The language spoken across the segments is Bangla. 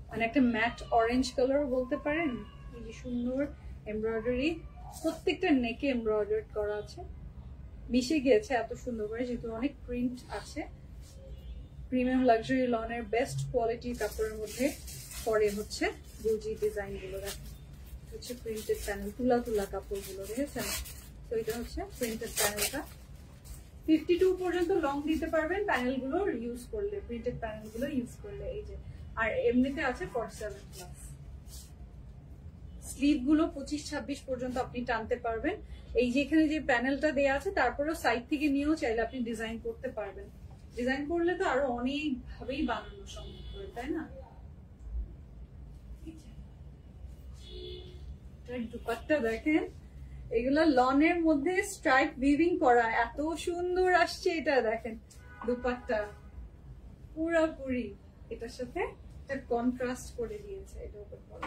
মানে একটা ম্যাট অরেঞ্জ কালার বলতে পারেন। এই যে সুন্দর এমব্রয়ডারি, প্রত্যেকটা নেকে এমব্রয়ডারি করা আছে, মিশে গিয়েছে এত সুন্দর করে, যেহেতু অনেক প্রিন্ট আছে। প্রিমিয়াম লাক্সারি লনের বেস্ট কোয়ালিটির কাপড়ের মধ্যে পরে হচ্ছে বুজি ডিজাইন গুলো। দেখেন হচ্ছে প্রিন্টেড প্যানেল, তুলা তুলা কাপড়গুলো দেখেছেন। তো এটা হচ্ছে প্রিন্টেড প্যানেলটা। 52 পর্যন্ত লং দিতে পারবেন প্যানেল গুলো ইউজ করলে, প্রিন্টেড প্যানেল গুলো ইউজ করলে। এই যে আর এমনিতে আছে 47 প্লাস। স্লিভ গুলো 25-26 পর্যন্ত আপনি টানতে পারবেন। এই যে এখানে যে প্যানেলটা দেয়া আছে, তারপরেও সাইড থেকে নিয়েও চাইলে আপনি ডিজাইন করতে পারবেন। ডিজাইন করলে তো আরো অনেক ভাবেই বানানো সম্ভব, তাই না? দুপাট্টা দেখেন, এগুলা লনের মধ্যে স্ট্রাইপ উইভিং করা, এত সুন্দর আসছে। এটা দেখেন দুপাট্টা পুরোপুরি এটার সাথে একটা কন্ট্রাস্ট করে দিয়েছে। এটা উপর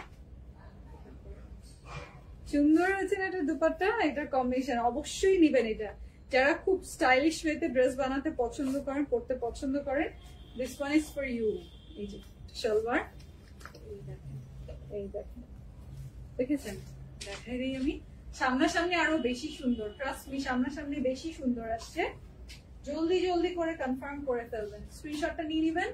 সুন্দর হয়েছে না এটা দুপাট্টা, এটার কম্বিনেশন অবশ্যই নিবেন। এটা যারা খুব স্টাইলিশ ওয়েতে ড্রেস বানাতে পছন্দ করেন, পড়তে পছন্দ করেন, this one is for you. এই যে সালোয়ার, এই দেখেন, এই দেখেন, দেখেছেন? দেখাই দিই আমি সামনাসামনি, আরো বেশি সুন্দর। ট্রাস্ট মি, সামনাসামনি বেশি সুন্দর আসছে। জলদি জলদি করে কনফার্ম করে ফেলবেন, স্ক্রিনশটটা নিয়ে নেবেন।